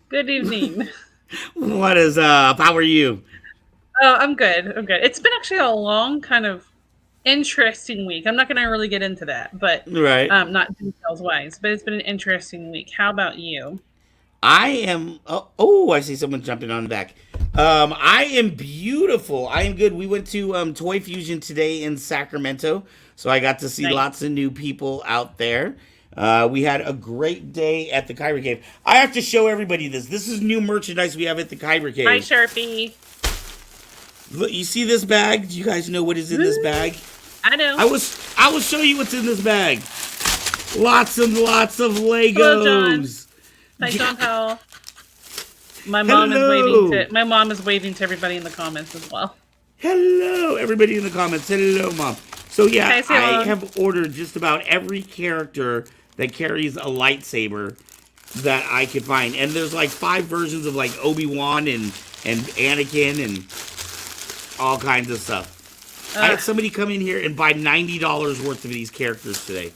Good evening. What is up? How are you? Oh, I'm good. I'm good. It's been actually a long, kind of interesting week. I'm not going to really get into that, but Right. not details wise. But it's been an interesting week. How about you? I am. Oh, I see someone jumping on the back. I am beautiful. I am good. We went to Toy Fusion today in Sacramento, so I got to see Nice. lots of new people out there. We had a great day at the Kyber Cave. I have to show everybody this. This is new merchandise we have at the Kyber Hi, Cave. Sharpie. Look, you see this bag? Do you guys know what is in this Woo. bag? I know. I will show you what's in this bag. Lots and lots of Hello, John. Legos. Hi, John Powell. My mom is waving Hello. to. My mom is waving to everybody in the comments as well. Hello, everybody in the comments. Hello, Mom. So, yeah, Hi, I Ceylon. have ordered just about every character that carries a lightsaber that I could find. And there's like 5 versions of like Obi-Wan and Anakin and all kinds of stuff. I Ugh. had somebody come in here and buy $90 worth of these characters today.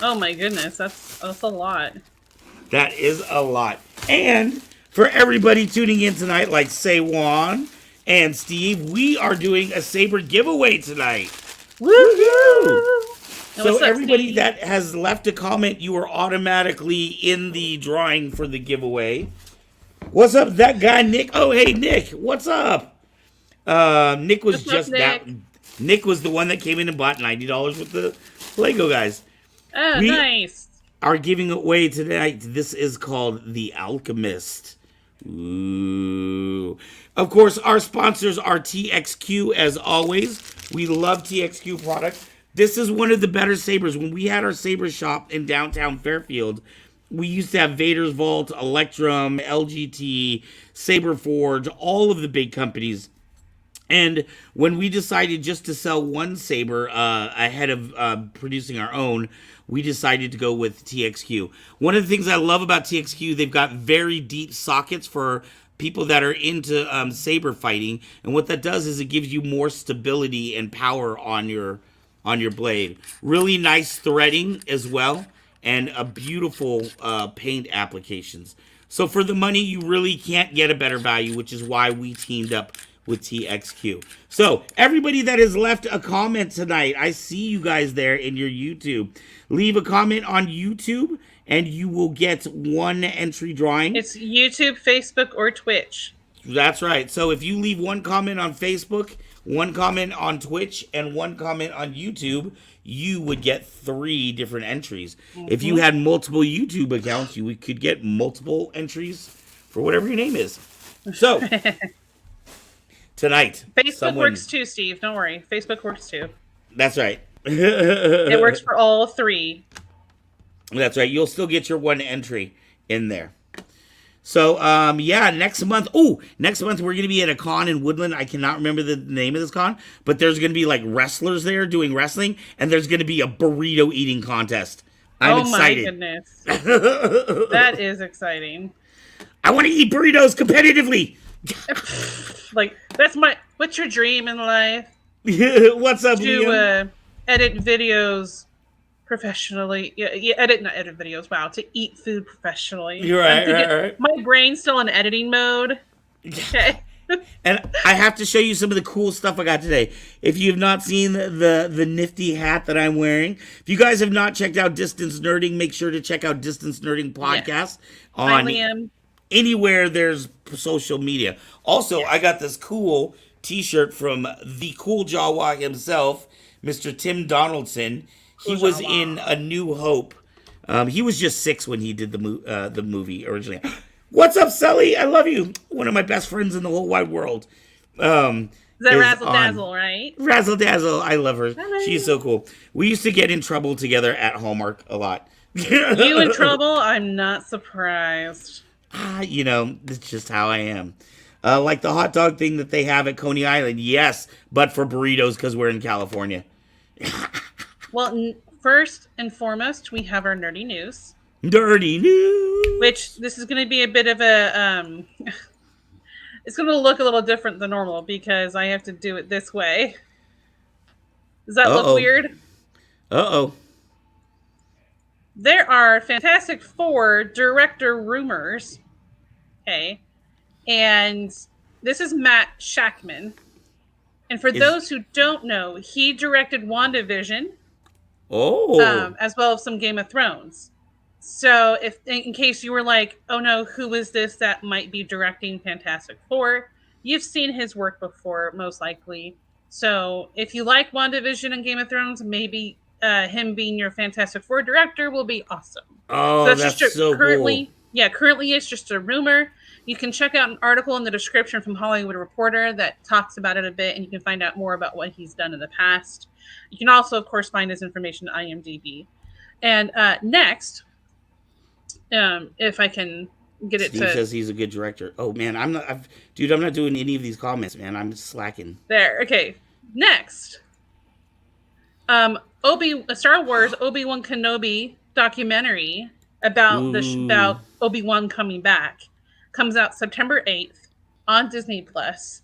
Oh my goodness, that's a lot. That is a lot. And for everybody tuning in tonight, like Saywan and Steve, we are doing a Saber giveaway tonight. Woohoo! Woohoo! And So what's up, everybody Steve? that has left a comment, you are automatically in the drawing for the giveaway. What's up, that guy Nick? Oh, hey Nick, what's up? Nick was What's up, just that. Nick? Nick was the one that came in and bought $90 with the Lego guys. Oh, We nice. are giving away tonight. This is called The Alchemist. Ooh. Of course, our sponsors are TXQ as always. We love TXQ products. This is one of the better sabers. When we had our saber shop in downtown Fairfield, we used to have Vader's Vault, Electrum, LGT, Saber Forge, all of the big companies. And when we decided just to sell one saber ahead of producing our own, we decided to go with TXQ. One of the things I love about TXQ, they've got very deep sockets for people that are into saber fighting, and what that does is it gives you more stability and power on your blade. Really nice threading as well, and a beautiful paint applications. So for the money, you really can't get a better value, which is why we teamed up with TXQ. So everybody that has left a comment tonight, I see you guys there in your YouTube. Leave a comment on YouTube, and you will get one entry drawing. It's YouTube, Facebook, or Twitch. That's right. So if you leave one comment on Facebook, one comment on Twitch, and one comment on YouTube, you would get 3 different entries. If you Hmm. had multiple YouTube accounts, you could get multiple entries for whatever your name is. So tonight, Facebook someone. works too, Steve. Don't worry. Facebook works too. That's right. It works for all 3. That's right. You'll still get your one entry in there. So, yeah, next month. Oh, next month we're going to be at a con in Woodland. I cannot remember the name of this con, but there's going to be like wrestlers there doing wrestling, and there's going to be a burrito eating contest. I'm Oh my excited. goodness. That is exciting. I want to eat burritos competitively. Like, that's my. What's your dream in life? What's up, To Liam? edit videos professionally. Yeah, not edit videos. Wow, to eat food professionally. You're I'm right, thinking right, my brain's still in editing mode. right. Okay. And I have to show you some of the cool stuff I got today. If you have not seen the nifty hat that I'm wearing, if you guys have not checked out Distance Nerding, make sure to check out Distance Nerding Yes. podcast Hi, on Liam. anywhere there's social media. Also, I Yes. got this cool T-shirt from the Cool Jawa himself, Mr. Tim Donaldson. He was in Kujawa. A New Hope. He was just 6 when he did the movie originally. What's up, Sully? I love you. One of my best friends in the whole wide world. Um, Is that is Razzle on Dazzle, right? Razzle Dazzle. I love her. She's Hello. so cool. We used to get in trouble together at Hallmark a lot. You in trouble? I'm not surprised. That's just how I am. Like the hot dog thing that they have at Coney Island, yes, but for burritos because we're in California. Well, first and foremost, we have our nerdy news, Dirty which news. this is going to be a bit of a it's going to look a little different than normal because I have to do it this way. Does that Uh look oh. weird? Uh oh. There are Fantastic Four director rumors. Okay. And this is Matt Shackman. And for Is those who don't know, he directed WandaVision, oh as well as some Game of Thrones. So, if in case you were like, "Oh no, who is this that might be directing Fantastic Four?" You've seen his work before, most likely. So, if you like WandaVision and Game of Thrones, maybe him being your Fantastic Four director will be awesome. So oh that's that's just so cool. currently it's just a rumor. You can check out an article in the description from Hollywood Reporter that talks about it a bit, and you can find out more about what he's done in the past. You can also, of course, find his information on IMDb. And next, if I can get it Steve to says he's a good director. Oh man, dude. I'm not doing any of these comments, man. I'm just slacking. there. Okay, next, Star Wars Obi-Wan Kenobi documentary Ooh. about Obi-Wan coming back comes out September 8th on Disney Plus.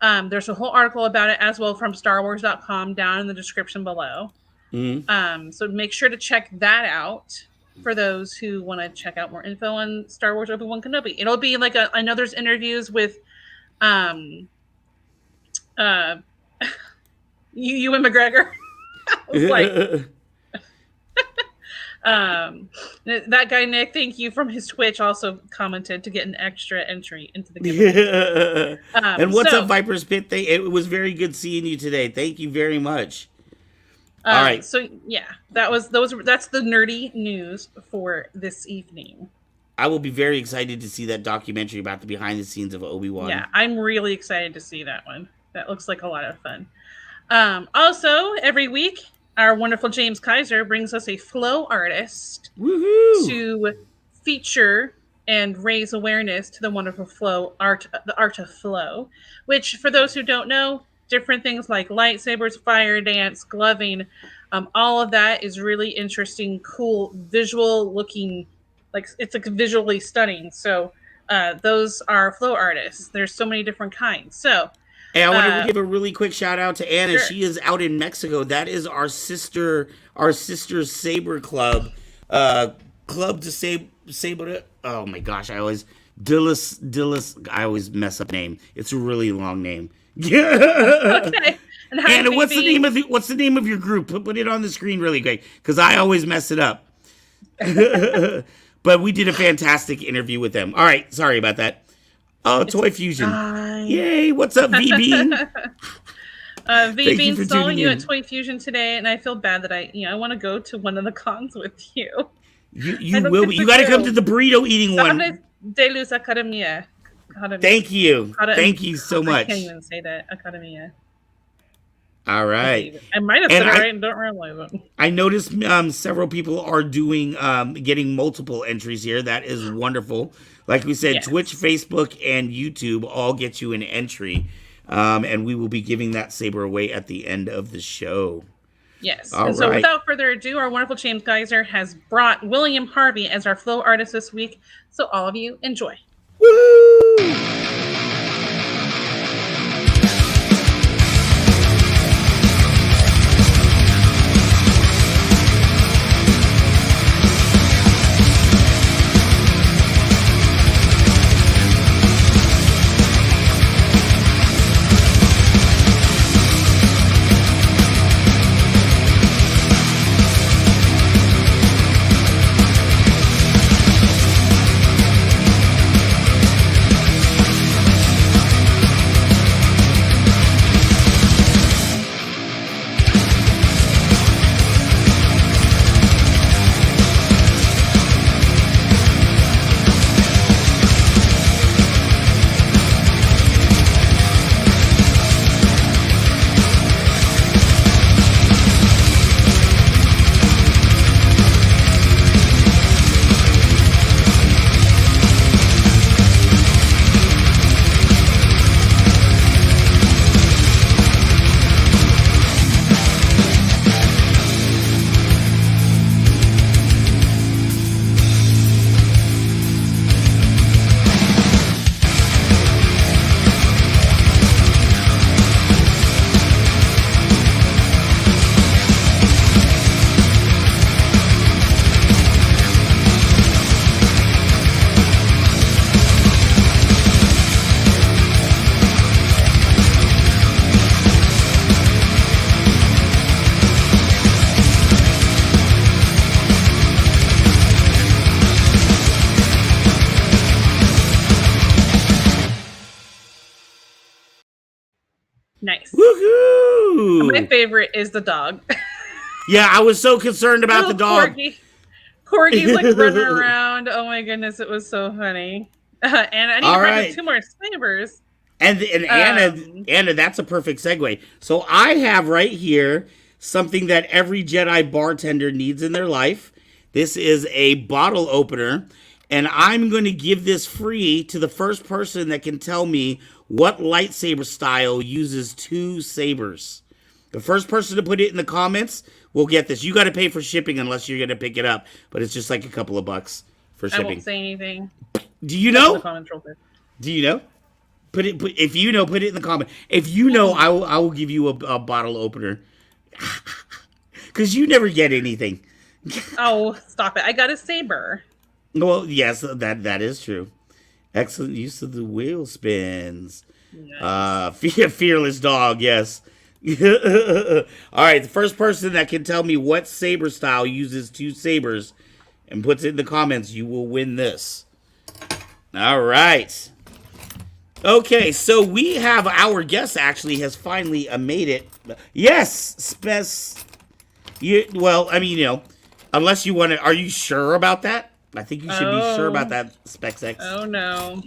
There's a whole article about it as well from StarWars.com down in the description below. So make sure to check that out for those who want to check out more info on Star Wars Obi-Wan Kenobi. It'll be like I know there's interviews with um uh Ewan McGregor. Like that guy Nick, thank you, from his Twitch also commented to get an extra entry into the giveaway. And what's up, Viper's Pit? It was very good seeing you today. Thank you very much. All right. So yeah, that's the nerdy news for this evening. I will be very excited to see that documentary about the behind the scenes of Obi-Wan. Yeah, I'm really excited to see that one. That looks like a lot of fun. Also, every week, our wonderful James Kaiser brings us a flow artist to feature and raise awareness to the wonderful the art of flow, which, for those who don't know, different things like lightsabers, fire dance, gloving, all of that is really interesting, cool, visual looking, like it's like visually stunning. So those are flow artists. There's so many different kinds. So hey, I want to give a really quick shout out to Anna. Sure. She is out in Mexico. That is our sister Saber club. Club to Saber. Oh my gosh, I always I always mess up name. It's a really long name. Okay. And Anna, what's the name of your group? Put it on the screen really quick, because I always mess it up. But we did a fantastic interview with them. All right, sorry about that. Oh, Toy Fusion. Yay, what's up, V-Bean? V-Bean saw you at Toy Fusion today, and I feel bad that I want to go to one of the cons with you. You will be. You got to come to the burrito eating one. De Luz Academia. Thank you. Thank you so much. I can't even say that. Academia. All right. I might have said it right and don't realize it. I noticed several people are doing getting multiple entries here. That is wonderful. Like we said, yes. Twitch, Facebook, and YouTube all get you an entry. And we will be giving that saber away at the end of the show. Yes. All and so without further ado, our wonderful James Geyser has brought William Harvey as our flow artist this week. So all of you enjoy. Woo! My favorite is the dog. Yeah, I was so concerned about the dog. Corgi's like running around. Oh my goodness, it was so funny. And I need to All practice right. 2 more Sabers. And Anna, that's a perfect segue. So I have right here something that every Jedi bartender needs in their life. This is a bottle opener, and I'm going to give this free to the first person that can tell me what lightsaber style uses 2 sabers. The first person to put it in the comments will get this. You got to pay for shipping unless you're going to pick it up, but it's just like a couple of bucks for shipping. I won't say anything. Do you know? Do you know? If you know, put it in the comment. If you know, I will give you a bottle opener. Because you never get anything. Oh, stop it. I got a Saber. Well, yes, that is true. Excellent use of the wheel spins. Nice. Fearless dog, yes. All right, the first person that can tell me what saber style uses 2 sabers and puts it in the comments, you will win this. All right. Okay, so we have our guest actually has finally made it. Yes, well, I mean, unless you want to, are you sure about that? I think you should be sure about that, SpexX. Oh, no.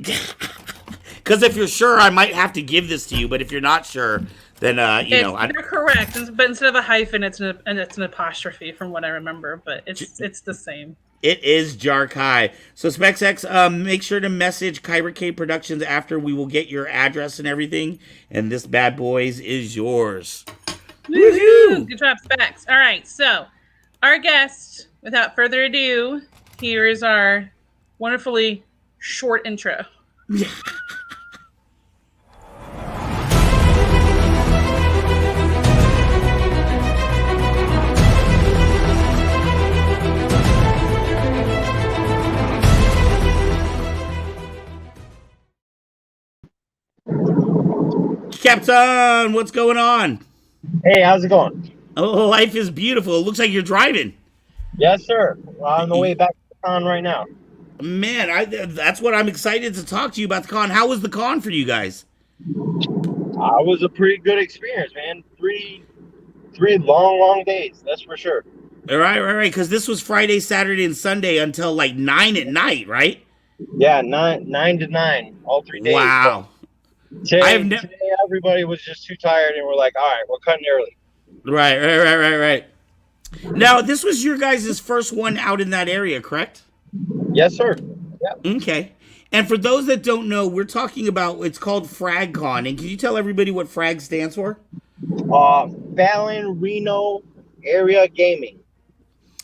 Because if you're sure, I might have to give this to you, but if you're not sure, then, you're correct, but instead of a hyphen, it's an apostrophe from what I remember, but it's the same. It is Jarkai. So SpexX, make sure to message Kyber K Productions after we will get your address and everything, and this bad boys is yours. Woohoo! Good job, Specs. All right, so our guest, without further ado, here is our wonderfully short intro. Captain, what's going on? Hey, how's it going? Oh, life is beautiful. It looks like you're driving. Yes, sir. We're on the way back to the con right now. Man, that's what I'm excited to talk to you about the con. How was the con for you guys? It was a pretty good experience, man. Three long days, that's for sure. Right. Because this was Friday, Saturday, and Sunday until like 9 at night, right? Yeah, 9 to 9, all 3 days. Wow. Today, everybody was just too tired, and we're like, all right, we're cutting early. Right. Now, this was your guys' first one out in that area, correct? Yes, sir. Yeah. Okay. And for those that don't know, we're talking about, it's called FragCon. And can you tell everybody what FRAG stands for? Fallon Reno Area Gaming.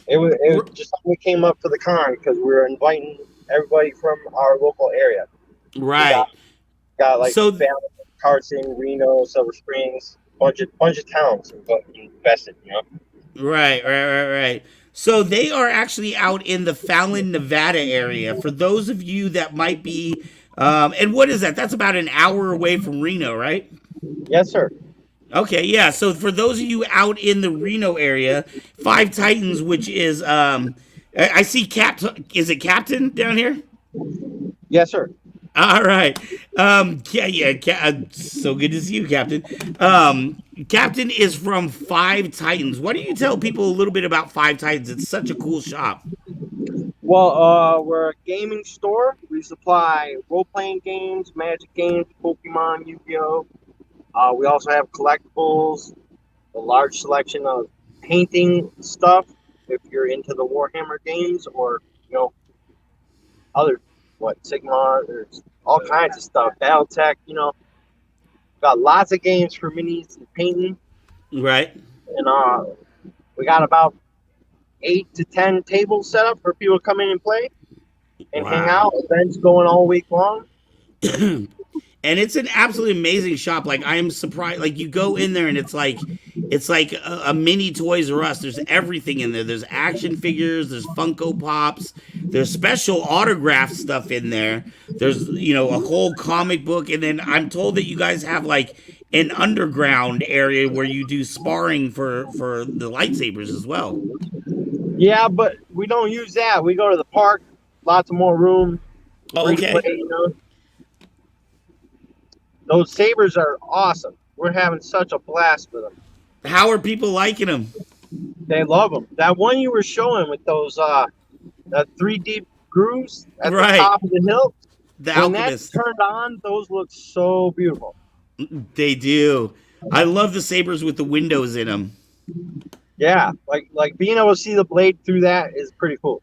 It was just something that came up for the con because we were inviting everybody from our local area. Right. Got like Fallon, Carson, Reno, Silver Springs, bunch of towns invested, Right. So they are actually out in the Fallon, Nevada area. For those of you that might be, and what is that? That's about an hour away from Reno, right? Yes, sir. Okay, yeah. So for those of you out in the Reno area, Five Titans, which is, I see is it Captain down here? Yes, sir. All right. So good to see you, Captain. Captain is from Five Titans. Why don't you tell people a little bit about Five Titans? It's such a cool shop. Well, we're a gaming store. We supply role-playing games, Magic games, Pokemon, Yu-Gi-Oh! We also have collectibles, a large selection of painting stuff if you're into the Warhammer games or, other Sigmar, there's all kinds of stuff. Battletech, got lots of games for minis and painting. Right. And we got about 8 to 10 tables set up for people to come in and play and hang out. Events going all week long. And it's an absolutely amazing shop. Like, I am surprised. Like, you go in there and it's like a mini Toys R Us. There's everything in there. There's action figures. There's Funko Pops. There's special autograph stuff in there. There's, a whole comic book. And then I'm told that you guys have like an underground area where you do sparring for the lightsabers as well. Yeah, but we don't use that. We go to the park. Lots of more room. Okay. Play, Those sabers are awesome. We're having such a blast with them. How are people liking them? They love them. That one you were showing with those that 3D grooves at the Right. top of the hill, The when that's Alchemist. turned on, those look so beautiful. They do. I love the sabers with the windows in them. Yeah, like being able to see the blade through that is pretty cool.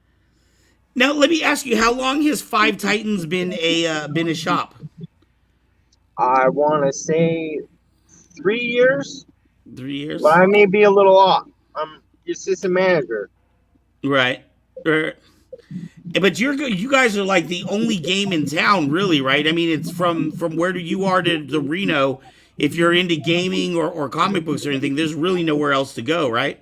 Now, let me ask you, how long has Five Titans been a shop? I want to say 3 years, 3 years? but I may be a little off. I'm the assistant manager. Right. But you guys are like the only game in town, really, right? I mean, it's from where you are to Reno. If you're into gaming or comic books or anything, there's really nowhere else to go, right?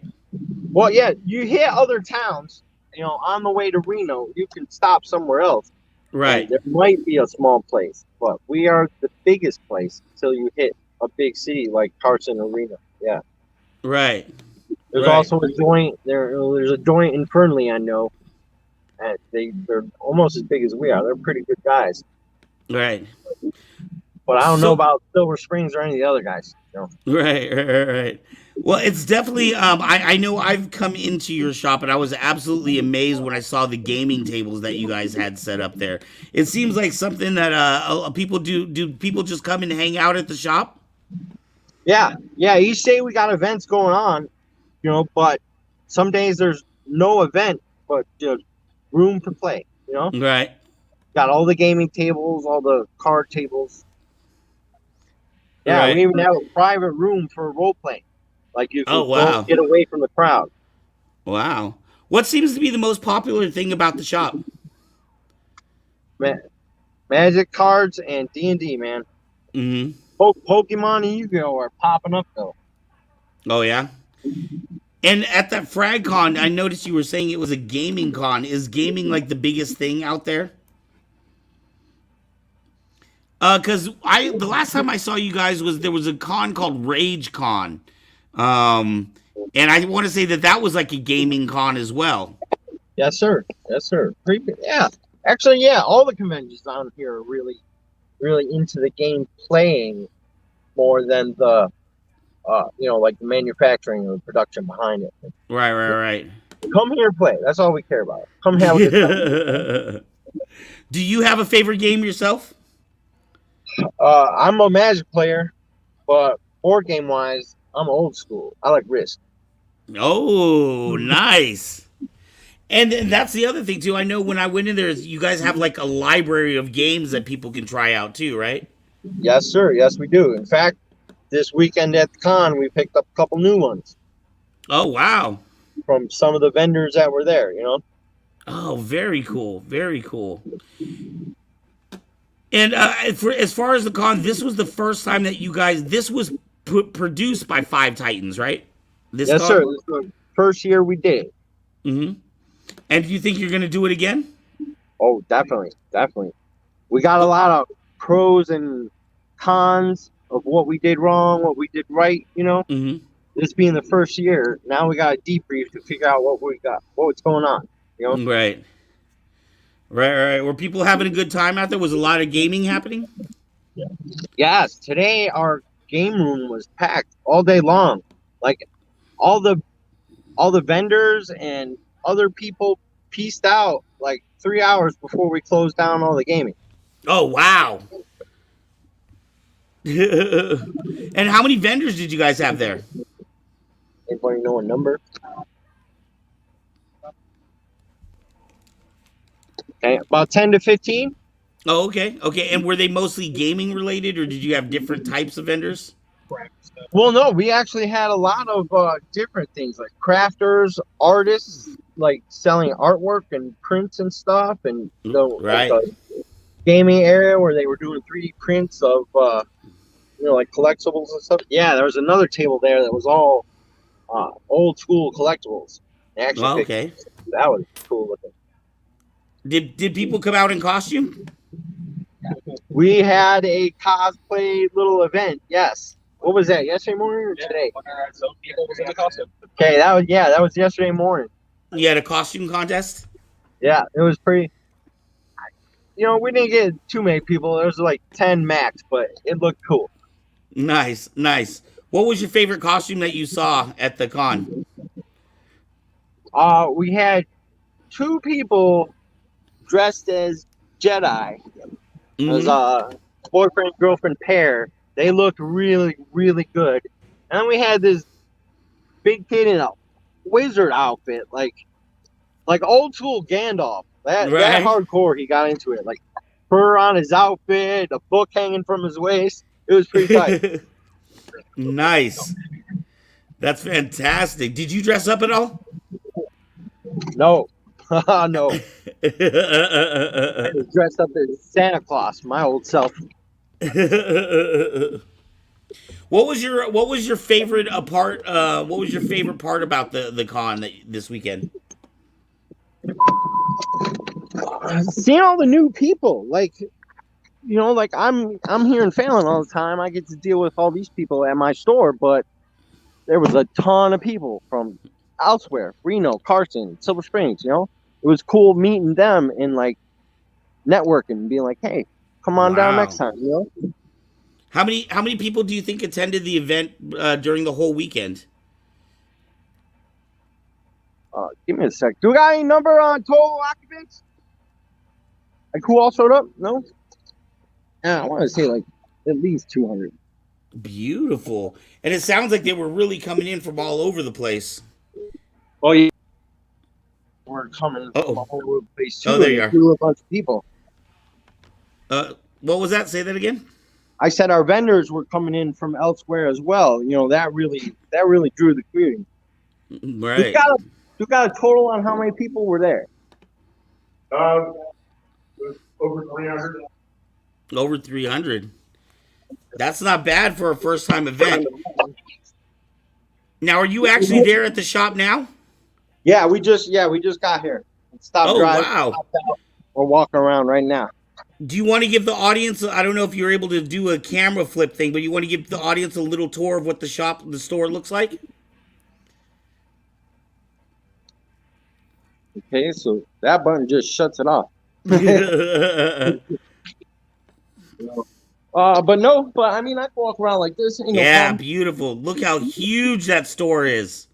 Well, yeah, you hit other towns. On the way to Reno, you can stop somewhere else, and Right. there might be a small place, but we are the biggest place until you hit a big city like Carson or Reno. Yeah, Right. there's Right. also a joint there. There's a joint in Fernley, I know, and they're almost as big as we are. They're pretty good guys, Right. but I don't know So about Silver Springs or any of the other guys. right. Well, it's definitely. I know I've come into your shop and I was absolutely amazed when I saw the gaming tables that you guys had set up there. It seems like something that people do. Do people just come and hang out at the shop? Yeah. Each day we got events going on, but some days there's no event, but room to play. Right. Got all the gaming tables, all the card tables. Yeah, we Right. even have a private room for role playing. Like you Oh can go wow. get away from the crowd. Wow. What seems to be the most popular thing about the shop? Ma- Magic cards and D&D, man. Hmm. Pokemon and Yu-Gi-Oh are popping up though. Oh yeah. And at that FragCon, I noticed you were saying it was a gaming con. Is gaming like the biggest thing out there? Because the last time I saw you guys was there was a con called Rage Con, um, and I want to say that was like a gaming con as well. Yes, sir. Yes, sir. Yeah. Actually, yeah, all the conventions on here are really, really into the game playing more than the, like the manufacturing or the production behind it. Right. Come here and play. That's all we care about. Come have a good time. Do you have a favorite game yourself? I'm a Magic player, but board game wise, I'm old school. I like Risk. Oh, nice. And that's the other thing too. I know when I went in there, you guys have like a library of games that people can try out too, right? Yes, sir. Yes, we do. In fact, this weekend at the con, we picked up a couple new ones Oh wow. from some of the vendors that were there. Oh, very cool. Very cool. And as far as the con, this was the first time that you guys. This was produced by Five Titans, right? This Yes, con. sir. This is the first year we did it. Mm-hmm. And do you think you're going to do it again? Oh, definitely, definitely. We got a lot of pros and cons of what we did wrong, what we did right. Mm-hmm. This being the first year, now we got a debrief to figure out what's going on. Right. Right. Were people having a good time out there? Was a lot of gaming happening? Yes, today our game room was packed all day long. Like all the vendors and other people pieced out like 3 hours before we closed down all the gaming. Oh wow! And how many vendors did you guys have there? Anybody know a number? Okay, about 10 to 15. Oh, okay. And were they mostly gaming related, or did you have different types of vendors? Well, no, we actually had a lot of different things like crafters, artists, like selling artwork and prints and stuff, and Right. like the gaming area where they were doing 3D prints of like collectibles and stuff. Yeah, there was another table there that was all old school collectibles. They actually Oh, picked- okay. that was cool looking. Did people come out in costume? We had a cosplay little event. Yes. What was that? Yesterday morning or today? Some people was in the costume. Okay, that was yesterday morning. You had a costume contest? Yeah, it was pretty. We didn't get too many people. There was like 10 max, but it looked cool. Nice. What was your favorite costume that you saw at the con? We had two people dressed as Jedi, as Mm-hmm. a boyfriend girlfriend pair. They looked really really good. And then we had this big kid in a wizard outfit, like old school Gandalf. That Right. hardcore. He got into it, like fur on his outfit, a book hanging from his waist. It was pretty tight. Nice. That's fantastic. Did you dress up at all? No, no. I was dressed up as Santa Claus, my old self. What was your favorite part? What was your favorite part about the con this weekend? Seeing all the new people, like I'm here in Fallon all the time. I get to deal with all these people at my store, but there was a ton of people from elsewhere, Reno, Carson, Silver Springs. It was cool meeting them and like networking and being like, hey, come on down next Wow. time. How many people do you think attended the event during the whole weekend? Give me a sec. Do we got any number on total occupants? Like who all showed up? No. Yeah, I want to say like at least 200. Beautiful. And it sounds like they were really coming in from all over the place. Oh yeah, we're coming from Uh-oh. all over the place too. Oh, there and you are. through a bunch of people. What was that? Say that again. I said our vendors were coming in from elsewhere as well. That really drew the community. Right. You got a total on how many people were there? Over 300. Over 300. That's not bad for a first time event. Now, are you actually there at the shop now? Yeah, we just got here. Stop Oh, driving. wow. We're walking around right now. Do you want to give the audience, I don't know if you're able to do a camera flip thing, but you want to give the audience a little tour of what the store looks like? Okay, so that button just shuts it off. But I mean, I can walk around like this. Ain't no Yeah, problem. beautiful. Look how huge that store is.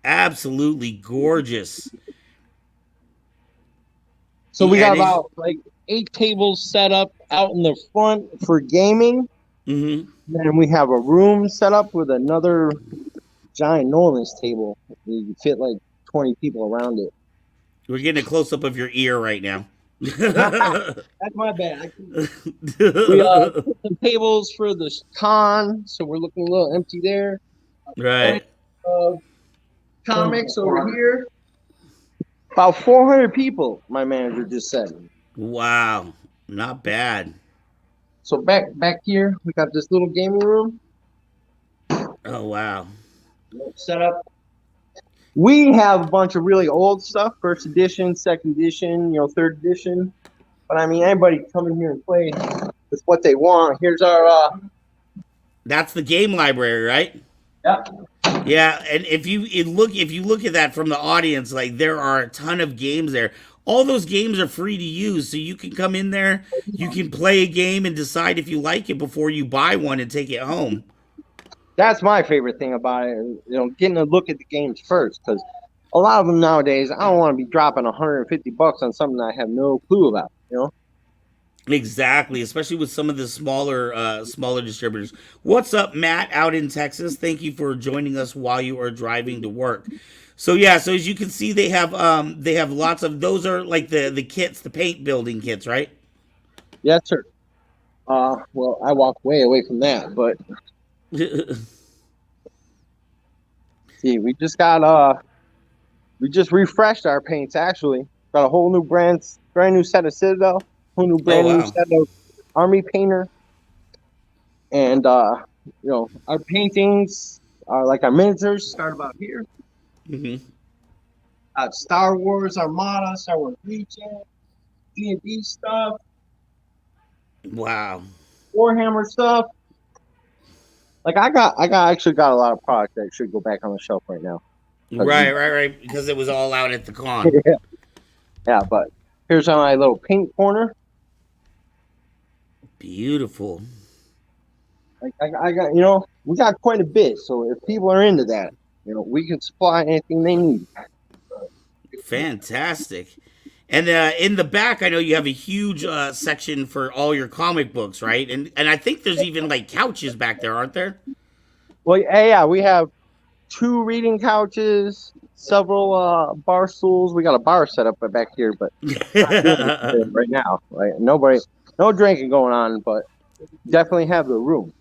Absolutely gorgeous. So we Yeah, got it is- about like 8 tables set up out in the front for gaming. Mhm. Then we have a room set up with another giant enormous table. You can fit like 20 people around it. We're getting a close up of your ear right now. That's my bad. We put some tables for the con, so we're looking a little empty there. Right. Comics over here. About 400 people, my manager just said. Wow. Not bad. So back here, we got this little gaming room Oh, wow. set up. We have a bunch of really old stuff, first edition, second edition, third edition. But I mean, anybody can come in here and play with what they want. Here's our That's the game library, right? yeah. Yeah, and if you look at that from the audience, like there are a ton of games there. All those games are free to use, so you can come in there, you can play a game and decide if you like it before you buy one and take it home. That's my favorite thing about it. Getting a look at the games first, because a lot of them nowadays, I don't want to be dropping $150 on something I have no clue about. Exactly, especially with some of the smaller distributors. What's up, Matt, out in Texas? Thank you for joining us while you are driving to work. So as you can see, they have lots of those are like the kits, the paint building kits, right? Yes, sir. Well, I walk way away from that, but see, we just refreshed our paints. Actually, got a whole new brand new set of Citadel, whole new brand new wow. set of Army Painter, and our paintings are like our miniatures start about here. hmm Star Wars Armada, Star Wars Legion, D&D stuff, Wow. Warhammer stuff. Like I actually got a lot of product that should go back on the shelf right now. Right. Because it was all out at the con. Yeah, but here's my little paint corner. Beautiful. I got, we got quite a bit. So if people are into that, we can supply anything they need. Fantastic. And in the back, I know you have a huge section for all your comic books, right? And I think there's even like couches back there, aren't there? Well, yeah, we have 2 reading couches, several bar stools. We got a bar set up back here, but not doing it right now. Right? No drinking going on, but definitely have the room.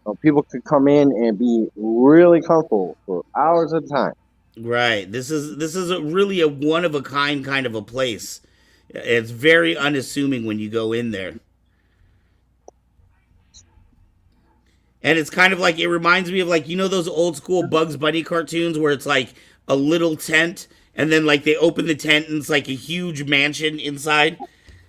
So people could come in and be really comfortable for hours at a time. Right. This is really a one of a kind of a place. It's very unassuming when you go in there. And it's kind of like, it reminds me of like, those old school Bugs Bunny cartoons where it's like a little tent and then like they open the tent and it's like a huge mansion inside.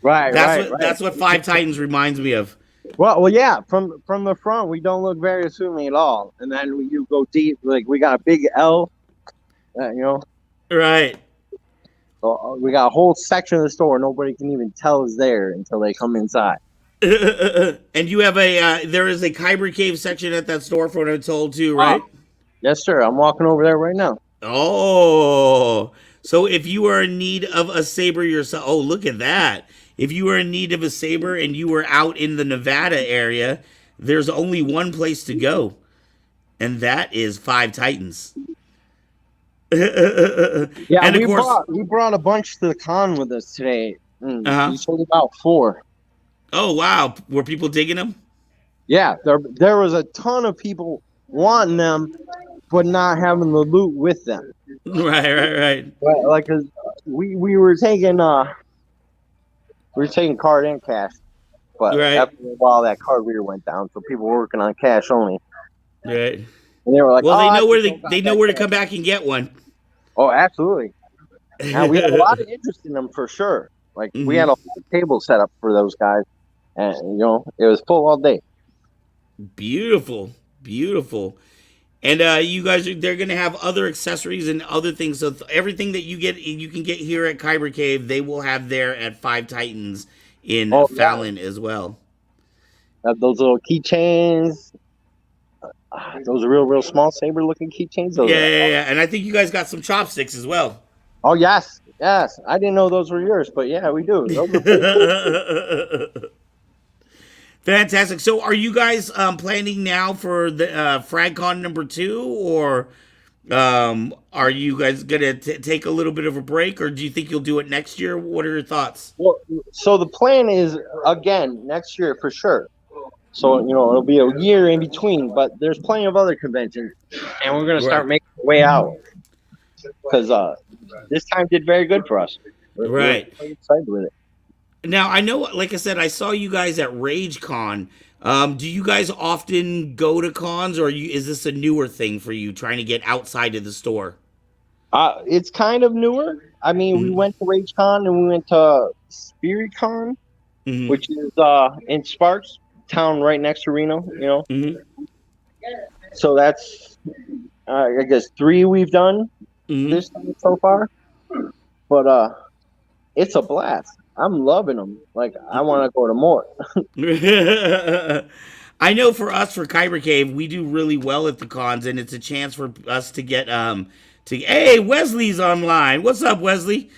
Right, right. That's what Five Titans reminds me of. Well, yeah. From the front, we don't look very assuming at all, and then when you go deep, like we got a big L, Right. So we got a whole section of the store nobody can even tell is there until they come inside. And you have there is a Kyber Cave section at that store, from what I'm told too, right? Yes, sir. I'm walking over there right now. Oh, so if you are in need of a Saber yourself, oh, look at that. If you were in need of a Saber and you were out in the Nevada area, there's only one place to go, and that is Five Titans. Yeah, and we brought a bunch to the con with us today. Uh-huh. We sold about 4. Oh, wow. Were people digging them? Yeah, there was a ton of people wanting them, but not having the loot with them. Right. But, like, 'cause we were taking card and cash, but after a while that card reader went down, so people were working on cash only. Right. And they were like, well, they know where to come back and get one. Oh, absolutely. Now we had a lot of interest in them for sure. Like we had a whole table set up for those guys, and it was full all day. Beautiful. And you guys, they're going to have other accessories and other things. So everything that you can get here at Kyber Cave, they will have there at Five Titans in Fallon as well. Those little keychains. Those are real small Saber looking keychains. Yeah. And I think you guys got some chopsticks as well. Oh, yes. I didn't know those were yours, but yeah, we do. Those are pretty cool. Fantastic. So are you guys planning now for the FragCon number 2, or are you guys going to take a little bit of a break, or do you think you'll do it next year? What are your thoughts? Well, so the plan is, again, next year for sure. So, it'll be a year in between, but there's plenty of other conventions, and we're going to start making our way out. Because this time did very good for us. We're excited with it. Now, I know, like I said, I saw you guys at RageCon. Do you guys often go to cons, or is this a newer thing for you, trying to get outside of the store? It's kind of newer. I mean, we went to RageCon and we went to SpiritCon, which is in Sparks, town right next to Reno, So that's, I guess, 3 we've done this time so far. But it's a blast. I'm loving them. Like, I want to go to more. I know for us, for Kyber Cave, we do really well at the cons, and it's a chance for us to get hey, Wesley's online. What's up, Wesley?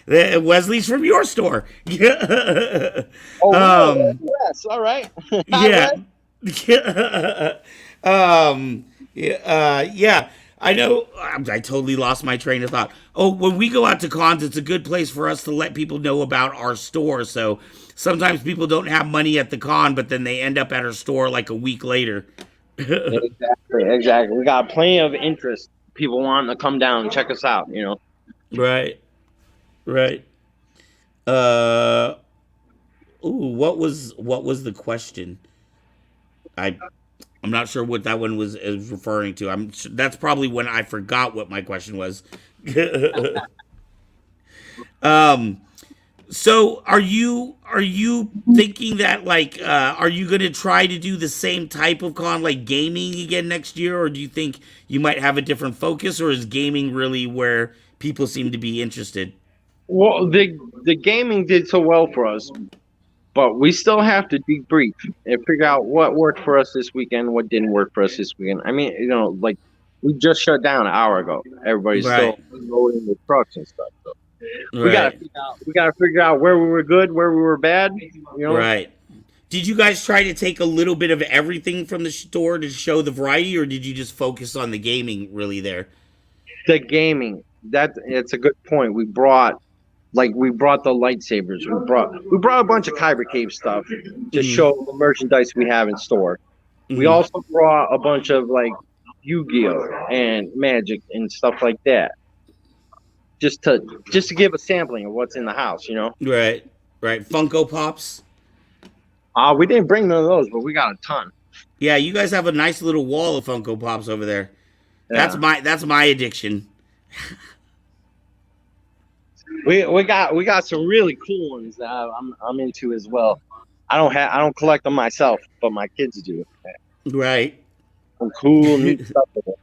Wesley's from your store. Yes, all right. Yeah. I know. I totally lost my train of thought. Oh, when we go out to cons, it's a good place for us to let people know about our store. So sometimes people don't have money at the con, but then they end up at our store like a week later. Exactly. We got plenty of interest. People wanting to come down and check us out, Right. What was the question? I'm not sure what that one is referring to. That's probably when I forgot what my question was. So are you thinking that are you going to try to do the same type of con like gaming again next year, or do you think you might have a different focus, or is gaming really where people seem to be interested? Well, the gaming did so well for us. but we still have to debrief and figure out what worked for us this weekend, what didn't work for us this weekend. I mean, like we just shut down an hour ago. Everybody's Right. still loading the trucks and stuff. So Right. we gotta figure out where we were good, where we were bad. Right. Did you guys try to take a little bit of everything from the store to show the variety, or did you just focus on the gaming really there? The gaming. It's a good point. We brought the lightsabers. We brought a bunch of Kyber Cave stuff to show the merchandise we have in store. We also brought a bunch of like Yu-Gi-Oh and Magic and stuff like that. Just to give a sampling of what's in the house, Right. Right. Funko Pops. We didn't bring none of those, but we got a ton. Yeah, you guys have a nice little wall of Funko Pops over there. Yeah. That's my addiction. We got some really cool ones that I'm into as well. I don't collect them myself, but my kids do. Right. Some cool neat stuff with it.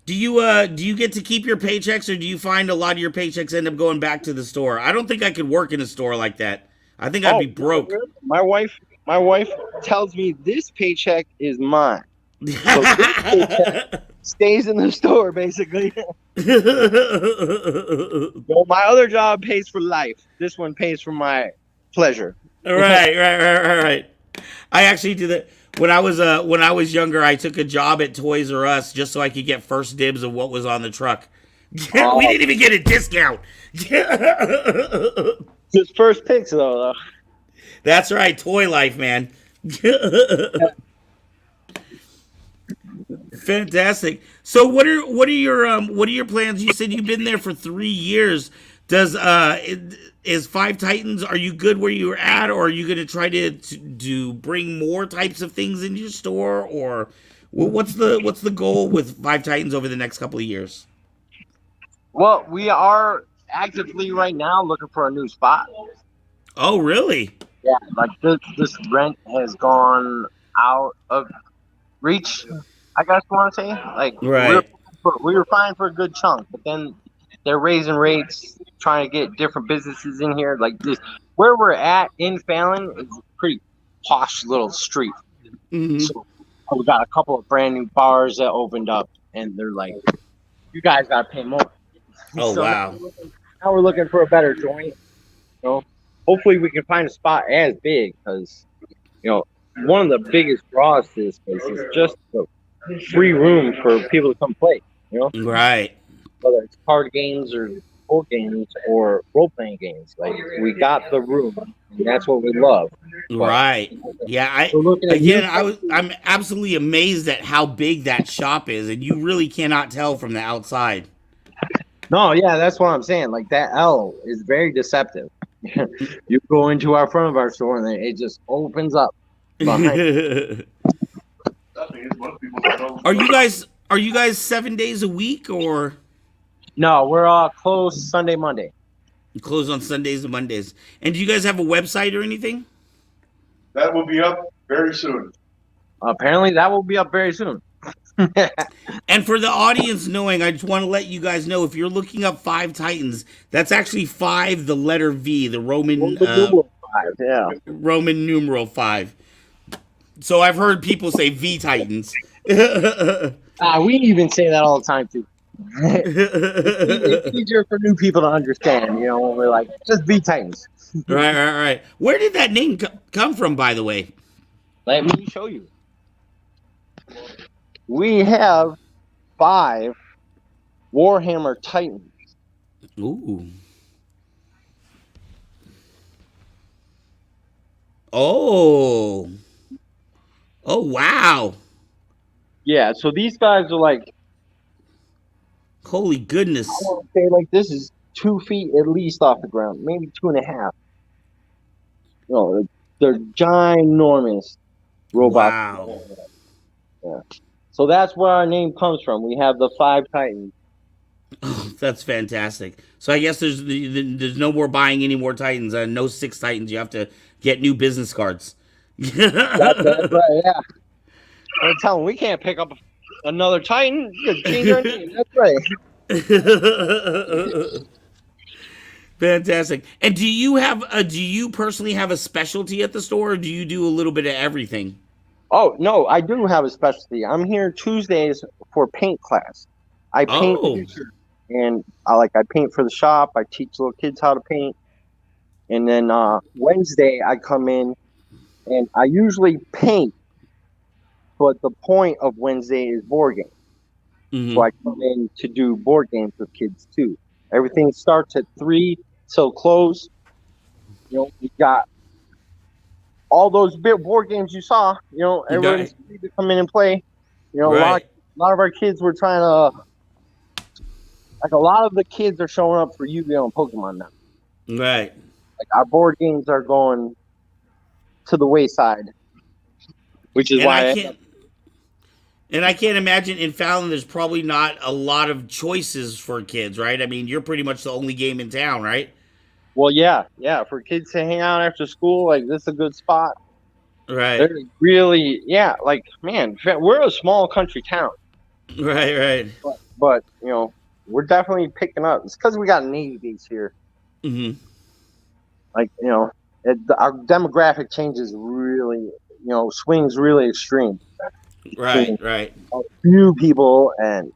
Do you get to keep your paychecks, or do you find a lot of your paychecks end up going back to the store? I don't think I could work in a store like that. I think I'd be broke. My wife tells me this paycheck is mine. So this paycheck stays in the store, basically. Well, my other job pays for life. This one pays for my pleasure. Right. I actually do that. When I was younger, I took a job at Toys R Us just so I could get first dibs of what was on the truck. We didn't even get a discount. Just first picks, though. That's right, toy life, man. Fantastic. So, what are your plans? You said you've been there for 3 years. Is Five Titans? Are you good where you're at, or are you going to try to bring more types of things into your store, or what's the goal with Five Titans over the next couple of years? Well, we are actively right now looking for a new spot. Oh, really? Yeah, like this rent has gone out of reach, I guess you want to say. Like, right. We were fine for a good chunk, but then they're raising rates, trying to get different businesses in here. Like this, where we're at in Fallon is a pretty posh little street. Mm-hmm. So we got a couple of brand new bars that opened up, and they're like, "You guys got to pay more." Oh, so wow. Now we're looking for a better joint. Hopefully we can find a spot as big, because one of the biggest draws to this place is just the free room for people to come play. Right. Whether it's card games or board games or role-playing games, like we got the room, and that's what we love. Right. Yeah. I'm absolutely amazed at how big that shop is, and you really cannot tell from the outside. No, yeah, that's what I'm saying. Like that L is very deceptive. You go into our front of our store, and then it just opens up. Are you guys 7 days a week, or? No, we're closed Sunday, Monday. You close on Sundays and Mondays. And do you guys have a website or anything? That will be up very soon. Apparently, that will be up very soon. And for the audience knowing, I just want to let you guys know, if you're looking up Five Titans, that's actually 5, the letter V, the Roman Roman numeral 5. So I've heard people say V Titans. We even say that all the time too. It's easier for new people to understand, when we're like, just V Titans. Right. Where did that name come from, by the way? Let me show you. We have 5 Warhammer Titans. Ooh. Oh, wow. Yeah, so these guys are like, holy goodness. I want to say like this is 2 feet at least off the ground, maybe 2.5. They're ginormous robots. Wow. Yeah. So that's where our name comes from. We have the 5 Titans. Oh, that's fantastic. So I guess there's no more buying any more Titans. No 6 Titans. You have to get new business cards. That's right, yeah. I'm telling them, we can't pick up another Titan. Change our name. That's right. Fantastic. And do you personally have a specialty at the store, or do you do a little bit of everything? Oh, no, I do have a specialty. I'm here Tuesdays for paint class. I paint Oh, pictures, and I paint for the shop. I teach little kids how to paint. And then Wednesday I come in and I usually paint, but the point of Wednesday is board game. So hmm, I come in to do board games with kids too. Everything starts at 3 till close. We got all those big board games you saw. Everybody's right, free to come in and play. A lot, right, a lot of our kids were trying to, a lot of the kids are showing up for Yu-Gi-Oh and Pokemon now. right. Our board games are going to the wayside, which is And I why. can't. And I can't imagine in Fallon there's probably not a lot of choices for kids, right? I mean, you're pretty much the only game in town, right? Well, yeah, for kids to hang out after school, this is a good spot. Right, They're really, yeah, man, we're a small country town, right, right. but we're definitely picking up. It's because we got a Navy base here. Hmm. Our demographic changes really, swings really extreme. Right, right, A few people and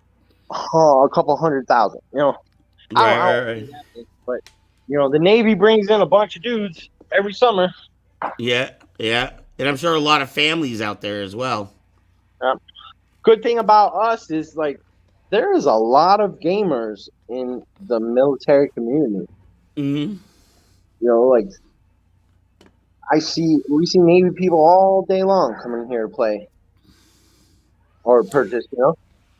a couple 100,000. right, right, right. But the Navy brings in a bunch of dudes every summer. Yeah, yeah. And I'm sure a lot of families out there as well. Good thing about us is there is a lot of gamers in the military community. Hmm. We see Navy people all day long coming here to play or purchase.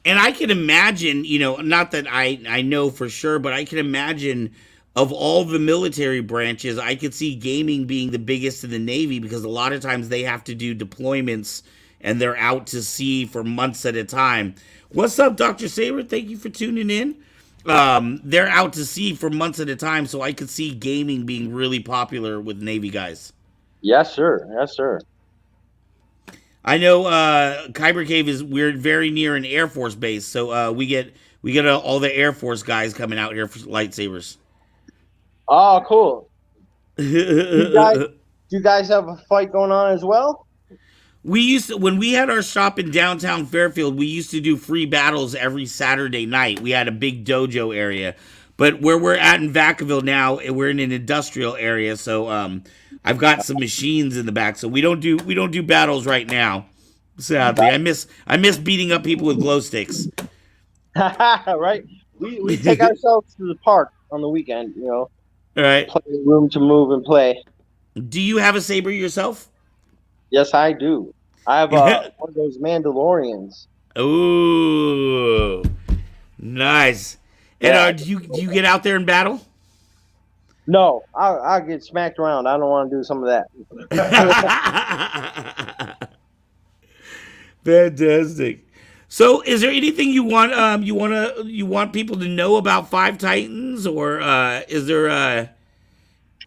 And I can imagine, not that I know for sure, but I can imagine of all the military branches, I could see gaming being the biggest in the Navy because a lot of times they have to do deployments and they're out to sea for months at a time. What's up, Dr. Saber? Thank you for tuning in. They're out to sea for months at a time, so I could see gaming being really popular with Navy guys. Yes, sir. Yes, sir. I know Kyber Cave we're very near an Air Force base, so we get all the Air Force guys coming out here for lightsabers. Oh, cool. Do you guys have a fight going on as well? We used to, when we had our shop in downtown Fairfield, we used to do free battles every Saturday night. We had a big dojo area. But where we're at in Vacaville now, we're in an industrial area, so I've got some machines in the back. So we don't do battles right now. Sadly, I miss beating up people with glow sticks. Right. We take ourselves to the park on the weekend. All right. Plenty of room to move and play. Do you have a saber yourself? Yes, I do. I have one of those Mandalorians. Ooh, nice. Yeah. And do you get out there and battle? No, I'll get smacked around. I don't want to do some of that. Fantastic. So, is there anything you want people to know about Five Titans, or is there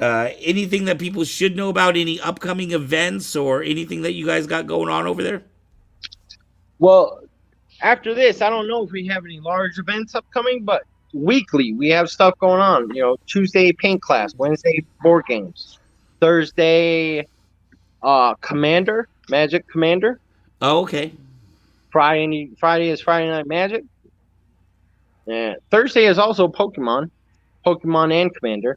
anything that people should know about? Any upcoming events or anything that you guys got going on over there? Well, after this, I don't know if we have any large events upcoming, but weekly we have stuff going on. Tuesday paint class, Wednesday board games, Thursday Magic Commander. Oh, okay. Friday is Friday Night Magic. And Thursday is also Pokemon and Commander.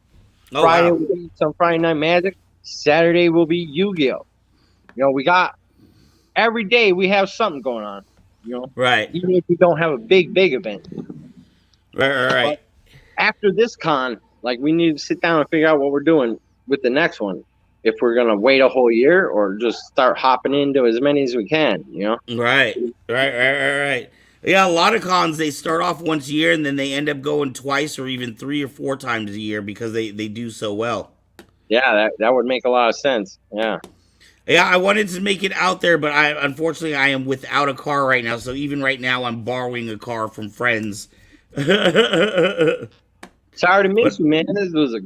Oh, Friday wow. will be some Friday Night Magic. Saturday will be Yu-Gi-Oh. We got every day we have something going on. Right. Even if we don't have a big event. Right. But after this con, we need to sit down and figure out what we're doing with the next one. If we're gonna wait a whole year or just start hopping into as many as we can. Right. Yeah, a lot of cons they start off once a year and then they end up going twice or even 3 or 4 times a year because they do so well. Yeah, that would make a lot of sense. Yeah. Yeah, I wanted to make it out there, but unfortunately I am without a car right now. So even right now I'm borrowing a car from friends. Sorry to miss you, man. This was a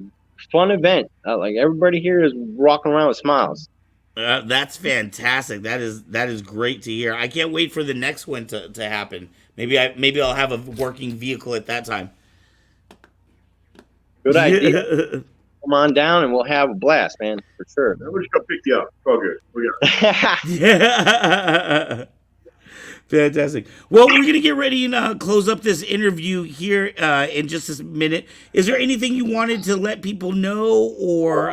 fun event. Everybody here is walking around with smiles. That's fantastic. That is great to hear. I can't wait for the next one to happen. Maybe I'll have a working vehicle at that time. Good idea. Come on down and we'll have a blast, man, for sure. We'll just come pick you up. It's all good. We got it. Yeah. Fantastic. Well, we're going to get ready and close up this interview here in just a minute. Is there anything you wanted to let people know, or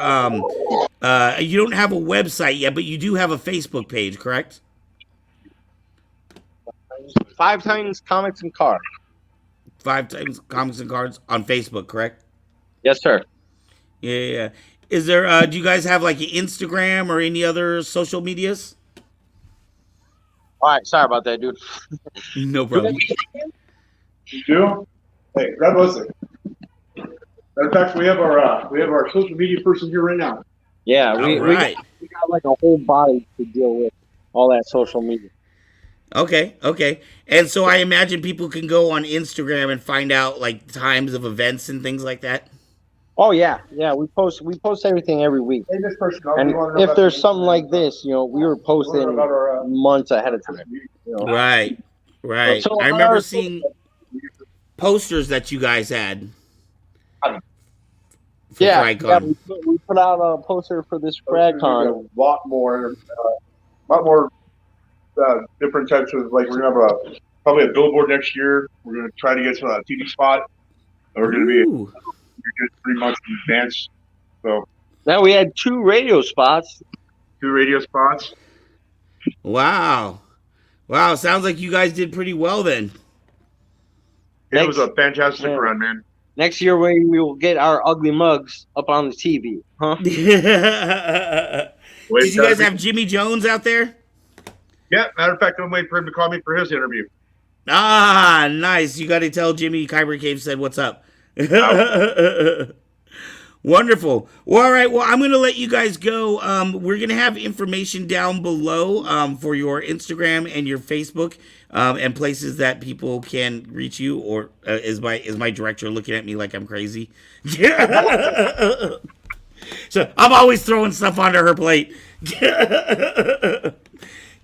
you don't have a website yet, but you do have a Facebook page, correct? 5 Titans Comics and Cards. 5 Titans Comics and Cards on Facebook, correct? Yes, sir. Yeah. Is there? Do you guys have like an Instagram or any other social medias? All right, sorry about that, dude. No problem. You do? Hey, God bless it. Matter of fact, we have our social media person here right now. Yeah, we Right. got like a whole body to deal with all that social media. Okay. And so I imagine people can go on Instagram and find out like times of events and things like that. Oh yeah. We post everything every week. Hey, this person. And if there's something like this, we were posting months ahead of time. Right. So I remember seeing posters that you guys had. For FragCon. We put out a poster for this FragCon. A lot more different types of, like, we're gonna have probably a billboard next year. We're gonna try to get some TV spot. And we're gonna be pretty much in advance. So now we had 2 radio spots. 2 radio spots. Wow. Sounds like you guys did pretty well then. It was a fantastic run, man. Next year we will get our ugly mugs up on the TV, huh? Did you guys have Jimmy Jones out there? Yeah, matter of fact, I'm waiting for him to call me for his interview. Ah, nice. You got to tell Jimmy Kyber Cave said what's up. Wonderful. Well, all right. Well, I'm going to let you guys go. We're going to have information down below for your Instagram and your Facebook and places that people can reach you. Or is my director looking at me like I'm crazy? So I'm always throwing stuff onto her plate.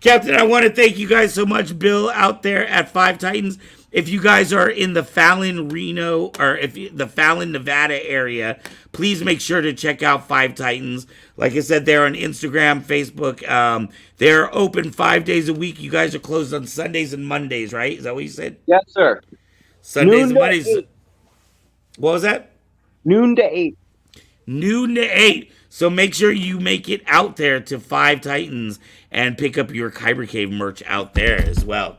Captain, I want to thank you guys so much. Bill out there at 5 Titans. If you guys are in the Fallon, the Fallon, Nevada area, please make sure to check out 5 Titans. Like I said, they're on Instagram, Facebook. They're open 5 days a week. You guys are closed on Sundays and Mondays, right? Is that what you said? Yes, sir. Sundays and Mondays. What was that? Noon to 8. Noon to 8. So make sure you make it out there to 5 Titans and pick up your Kyber Cave merch out there as well.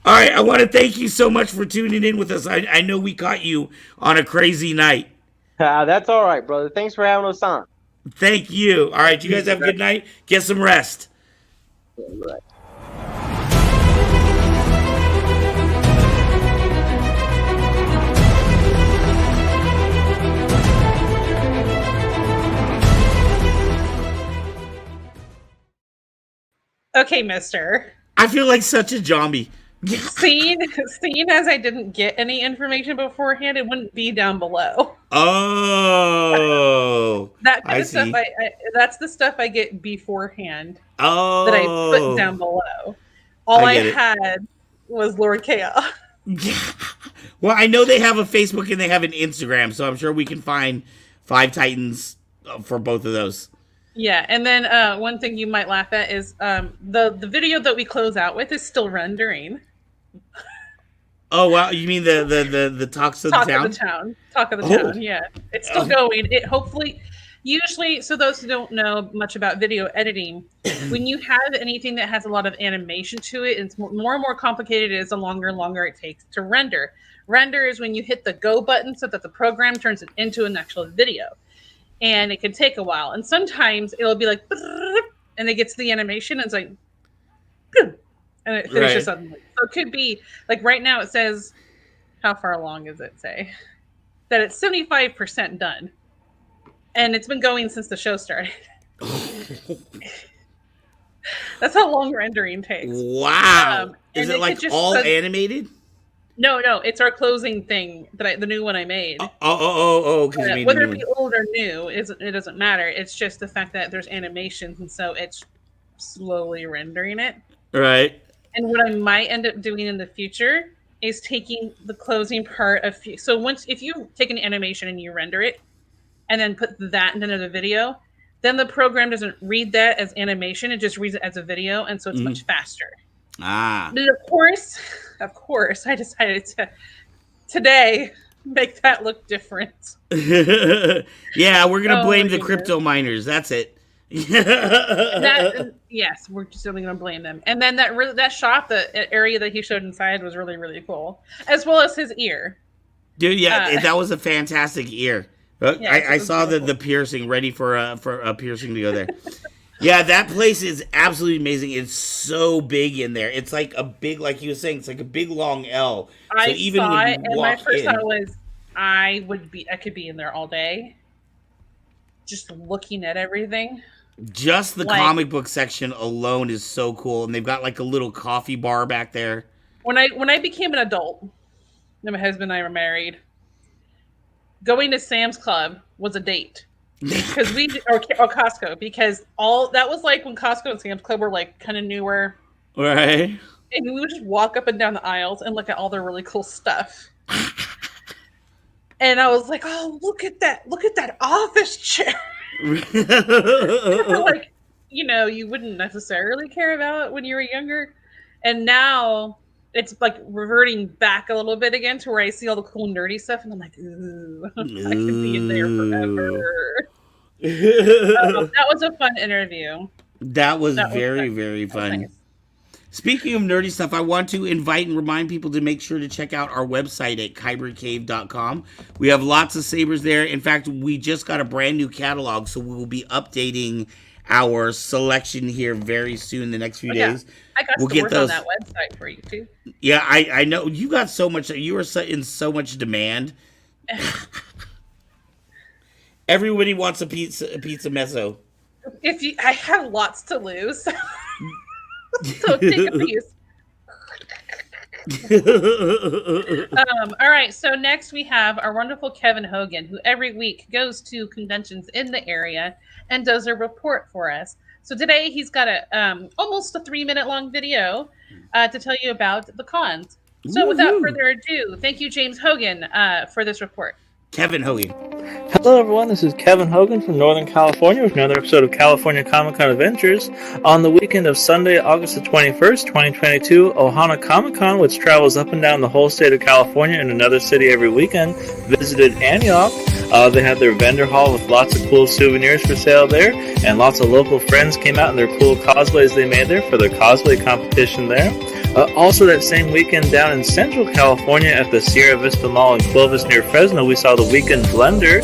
All right, I want to thank you so much for tuning in with us. I know we caught you on a crazy night. That's all right, brother. Thanks for having us on. Thank you. All right, you guys have a good night. Get some rest. All right. Okay, mister. I feel like such a zombie. Seeing as I didn't get any information beforehand, it wouldn't be down below. Oh, That kind I of stuff. see. That's the stuff I get beforehand Oh, that I put down below. All I had was Lord Chaos. Well, I know they have a Facebook and they have an Instagram, so I'm sure we can find 5 Titans for both of those. Yeah, and then one thing you might laugh at is the video that we close out with is still rendering. Oh wow! You mean the Talks of the Town? Talk of the Town. Yeah, it's still going. It hopefully, usually, so those who don't know much about video editing, when you have anything that has a lot of animation to it, it's more and more complicated it is, the longer and longer it takes to render. Render is when you hit the go button so that the program turns it into an actual video. And it can take a while. And sometimes it'll be like, and it gets to the animation, and it's like, and it finishes suddenly. So it could be, like right now it says, how far along does it say? That it's 75% done. And it's been going since the show started. That's how long rendering takes. Wow. Is it like all animated? No, it's our closing thing, the new one I made. Whether it be old or new, it doesn't matter. It's just the fact that there's animations, and so it's slowly rendering it. Right. And what I might end up doing in the future is taking the closing part of so once if you take an animation and you render it and then put that into the video, then the program doesn't read that as animation, it just reads it as a video, and so it's much faster. But of course I decided to today make that look different. Yeah, we're gonna blame the crypto miners. That's it. Yes, we're just only going to blame them. And then that shot, the area that he showed inside was really, really cool, as well as his ear. Dude, yeah, that was a fantastic ear. I saw the piercing ready for a piercing to go there. Yeah, that place is absolutely amazing. It's so big in there. It's like a big, like you were saying, it's like a big long L. I saw it, and my first thought was, I could be in there all day, just looking at everything. Just the comic book section alone is so cool, and they've got like a little coffee bar back there. When I became an adult, and my husband and I were married, going to Sam's Club was a date because or Costco, because that was like when Costco and Sam's Club were like kind of newer, right? And we would just walk up and down the aisles and look at all the really cool stuff. And I was like, "Oh, look at that office chair." Like, you wouldn't necessarily care about it when you were younger, and now it's like reverting back a little bit again to where I see all the cool nerdy stuff, and I'm like, ooh, I could be in there forever. That was a fun interview. That was very, very fun. Nice. Speaking of nerdy stuff, I want to invite and remind people to make sure to check out our website at kybercave.com. We have lots of sabers there. In fact, we just got a brand new catalog, so we will be updating our selection here very soon, the next few days. I got to work on that website for you, too. Yeah, I know. You got so much. You are in so much demand. Everybody wants a pizza mezzo. I have lots to lose. So take a piece. All right, so next we have our wonderful Kevin Hogan, who every week goes to conventions in the area and does a report for us. So today he's got almost a 3-minute long video to tell you about the cons. So without further ado, thank you, James Hogan, for this report. Kevin Hogan. Hello everyone, this is Kevin Hogan from Northern California with another episode of California Comic-Con Adventures. On the weekend of Sunday, August the 21st, 2022, Ohana Comic-Con, which travels up and down the whole state of California and another city every weekend, visited Antioch. They had their vendor hall with lots of cool souvenirs for sale there, and lots of local friends came out in their cool cosplays they made there for their cosplay competition there. Also that same weekend down in Central California at the Sierra Vista Mall in Clovis near Fresno, we saw the Weekend Blender.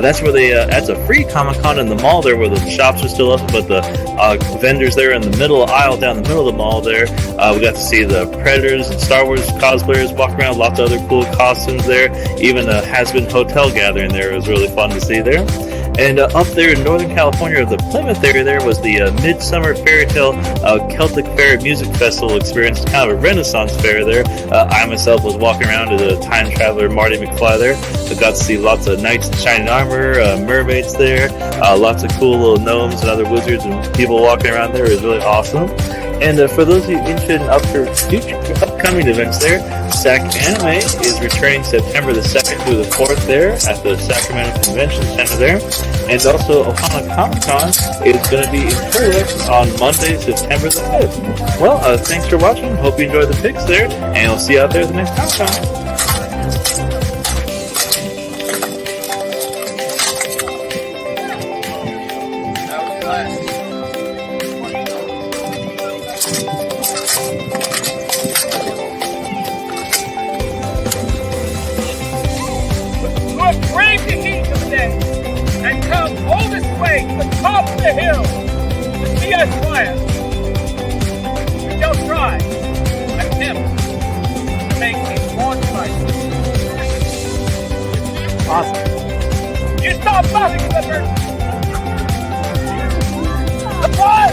That's where that's a free Comic-Con in the mall there where the shops are still open, but the vendors there in the middle aisle down the middle of the mall there. We got to see the Predators and Star Wars cosplayers walk around, lots of other cool costumes there. Even a Has-Been Hotel gathering there. It was really fun to see there. And up there in Northern California, the Plymouth area there, was the Midsummer Fairy Tale Celtic Fair Music Festival experience. It's kind of a Renaissance fair there. I myself was walking around to the time traveler Marty McFly there. I got to see lots of knights in shining armor, mermaids there, lots of cool little gnomes and other wizards and people walking around there. It was really awesome. And for those of you interested in upcoming events there, SAC Anime is returning September the 2nd through the 4th there at the Sacramento Convention Center there. And also Ohana Comic-Con is going to be in Turlock on Monday, September the 5th. Well, thanks for watching. Hope you enjoyed the pics there, and we'll see you out there at the next Comic-Con. The top of the hill to see us fire. We shall try attempt to make a launch site. Awesome. You stop moving, Clipper! Apply!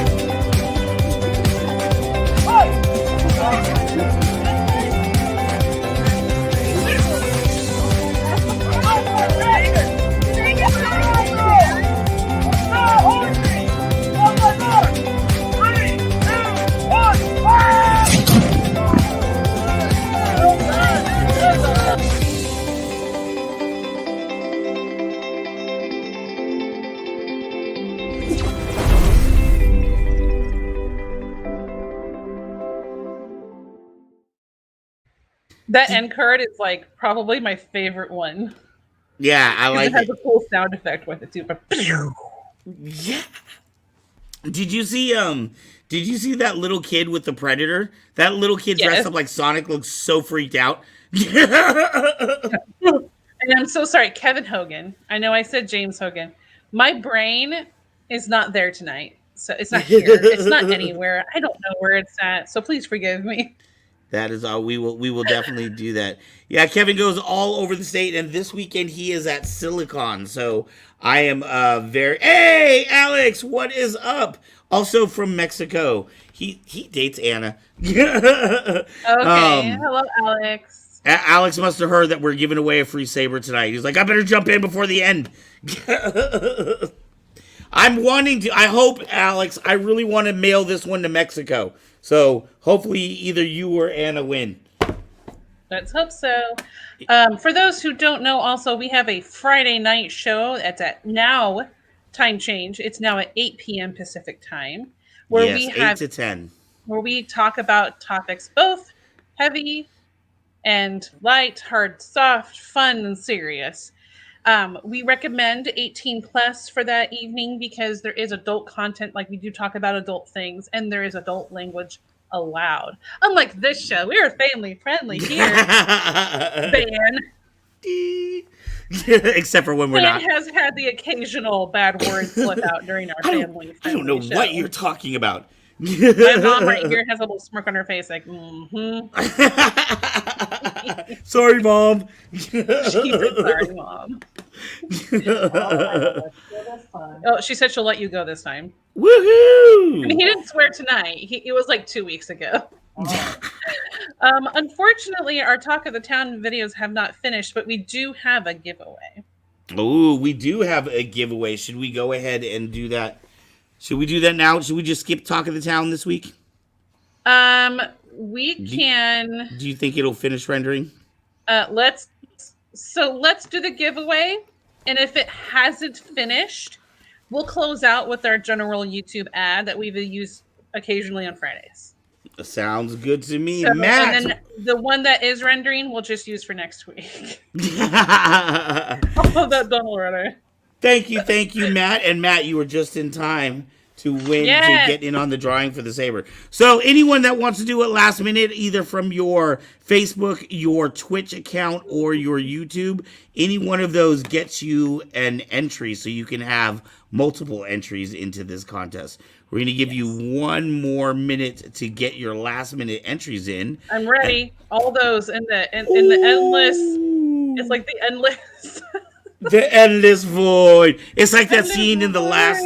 That end card is like probably my favorite one. Yeah, I like It has it. a cool sound effect with it too. But Yeah. Did you see that little kid with the Predator? That little kid dressed yes. up like Sonic looks so freaked out. And I'm so sorry, Kevin Hogan. I know I said James Hogan. My brain is not there tonight. So it's not here. It's not anywhere. I don't know where it's at. So please forgive me. That is all. We will definitely do that. Yeah, Kevin goes all over the state, and this weekend he is at Silicon. So I am very. Hey, Alex, what is up? Also from Mexico. He dates Anna. Okay. Hello, Alex. Alex must have heard that we're giving away a free Saber tonight. He's like, I better jump in before the end. I'm wanting to. I hope, Alex, I really want to mail this one to Mexico. So hopefully either you or Anna win. Let's hope so. For those who don't know, also, we have a Friday night show that's at now time change. It's now at 8 p.m. Pacific time. Where yes, we have 8 to 10. Where we talk about topics both heavy and light, hard, soft, fun, and serious. We recommend 18 plus for that evening because there is adult content, like we do talk about adult things, and there is adult language allowed. Unlike this show, we are family friendly here. Ban. Except for when we're not. Has had the occasional bad word slip out during our family. I don't know show. what you're talking about. My mom right here has a little smirk on her face, like, Sorry, Mom. Sorry, Mom. Oh, she said she'll let you go this time. Woohoo! I mean, he didn't swear tonight. It was like 2 weeks ago. Unfortunately, our Talk of the Town videos have not finished, but we do have a giveaway. Oh, we do have a giveaway. Should we go ahead and do that? Should we do that now? Should we just skip Talk of the Town this week? We can. Do you think it'll finish rendering? Let's do the giveaway, and if it hasn't finished, we'll close out with our general YouTube ad that we've used occasionally on Fridays. Sounds good to me, So, Matt. And then the one that is rendering, we'll just use for next week. I'll have that done already. Thank you, Matt. And Matt, you were just in time to win, to get in on the drawing for the Saber. So anyone that wants to do it last minute, either from your Facebook, your Twitch account, or your YouTube, any one of those gets you an entry so you can have multiple entries into this contest. We're going to give you 1 more minute to get your last minute entries in. I'm ready. All those in the endless. It's like the endless. The endless void. It's like that Endless scene in the Last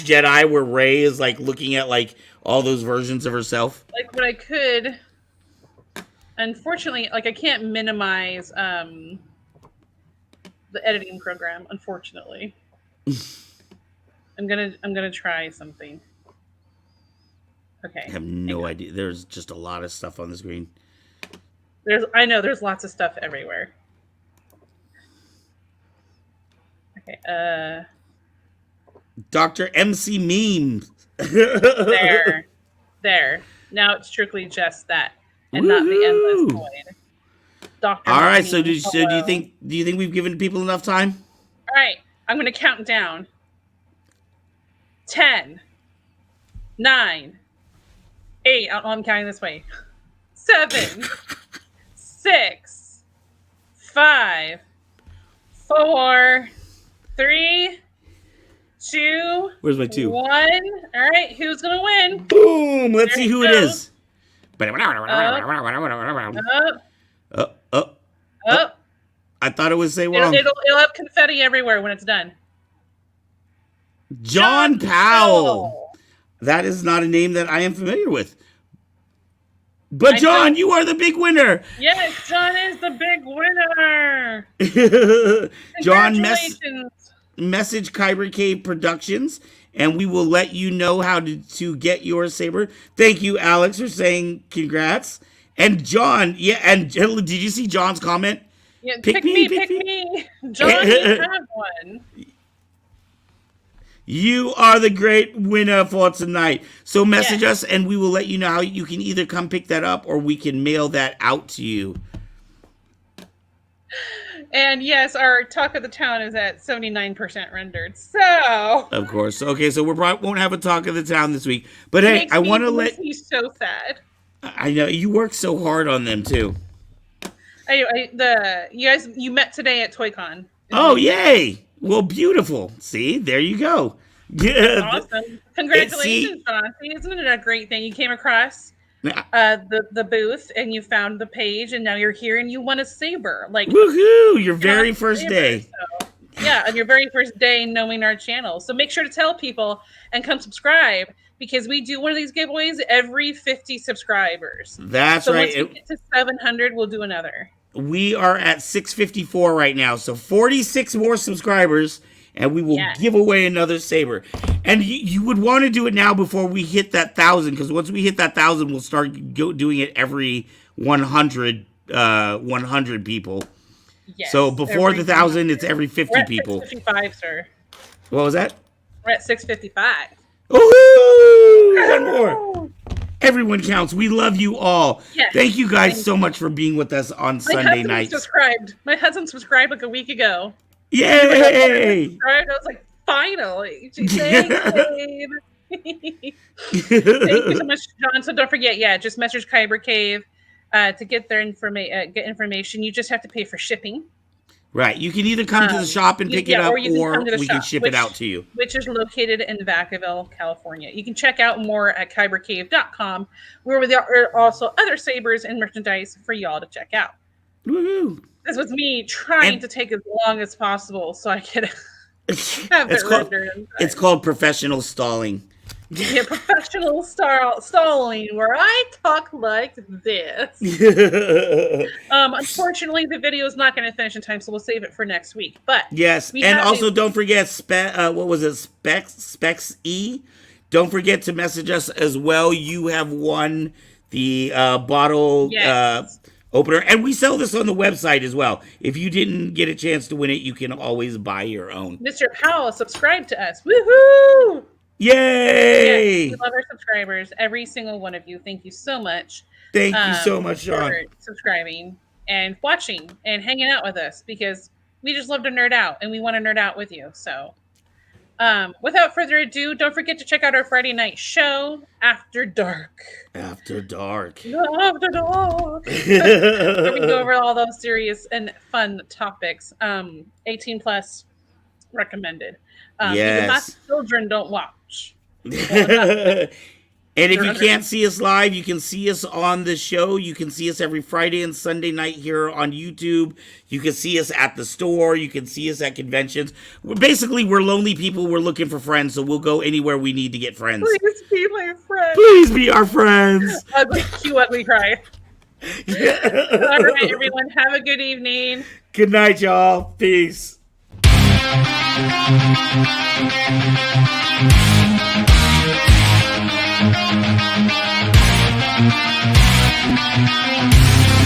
Jedi where Rey is like looking at like all those versions of herself. Like what I could. Unfortunately, like I can't minimize the editing program. Unfortunately, I'm gonna try something. Okay. I have no idea. There's just a lot of stuff on the screen. I know there's lots of stuff everywhere. Okay, Dr. MC Memes. there. Now it's strictly just that, and not the endless void. Dr. All right. Memes, So do you think we've given people enough time? All right, I'm gonna count down. 10, 9, 8. I'm counting this way. 7, 6, 5, 4, 3, 2. Where's my 2? 1. All right, who's gonna win? Boom! Let's see who it go. is. Up. I thought it was Say Wrong. It'll have confetti everywhere when it's done. John Powell. That is not a name that I am familiar with. But John, you are the big winner. Yes, John is the big winner. John, Congratulations. message Kyber K Productions, and we will let you know how to get your Saber. Thank you, Alex, for saying congrats. And John, and did you see John's comment? Yeah, pick me. John, you have one. You are the great winner for tonight. So message us and we will let you know how you can either come pick that up or we can mail that out to you. And yes, our talk of the town is at 79% rendered. So of course. Okay, so we won't have a talk of the town this week. But hey, I want to let me so sad. I know you work so hard on them too. You met today at ToyCon. Oh, yay! Well, beautiful. See, there you go. Yeah, awesome. Congratulations, John. Isn't it a great thing? You came across the booth and you found the page, and now you're here and you won a Saber. Like, woohoo! Your very first day. So, yeah, on your very first day knowing our channel. So make sure to tell people and come subscribe, because we do one of these giveaways every 50 subscribers. That's right. Once we get to 700, we'll do another. We are at 654 right now, so 46 more subscribers, and we will give away another Saber. And you would want to do it now before we hit that 1,000, because once we hit that 1,000, we'll start doing it every 100 people. Yes, so before the 1,000, it's every 50 We're at people. 655, sir. What was that? We're at 655. Woohoo! One more. Everyone counts. We love you all. Yes. Thank you guys so much for being with us on Sunday nights. My husband subscribed like a week ago. Yay! I was like, finally. Thank you so much, John. So don't forget, just message Kyber Cave to get their information. You just have to pay for shipping. Right. You can either come to the shop and pick it up, or we can ship it out to you. Which is located in Vacaville, California. You can check out more at kybercave.com, where there are also other Sabers and merchandise for y'all to check out. Woohoo! This was me trying to take as long as possible so I could have it rendered. It's called professional stalling. Yeah, professional stalling, where I talk like this. Unfortunately, the video is not going to finish in time, so we'll save it for next week. But yes, and also don't forget what was it? Specs E. Don't forget to message us as well. You have won the bottle opener, and we sell this on the website as well. If you didn't get a chance to win it, you can always buy your own. Mr. Powell, subscribe to us. Woohoo! Yay! Yes, we love our subscribers, every single one of you. Thank you so much. Thank you so much, Sean, for subscribing and watching and hanging out with us, because we just love to nerd out and we want to nerd out with you. So, without further ado, don't forget to check out our Friday night show, After Dark. After Dark. After Dark. Where we go over all those serious and fun topics. 18 plus recommended. Yes. Children don't watch. And if you can't see us live, you can see us on the show. You can see us every Friday and Sunday night here on YouTube. You can see us at the store. You can see us at conventions. We're lonely people. We're looking for friends, so we'll go anywhere we need to get friends. Please be my friend. Please be our friends. Ugly, cute, ugly cry. All right, everyone. Have a good evening. Good night, y'all. Peace. Thank you.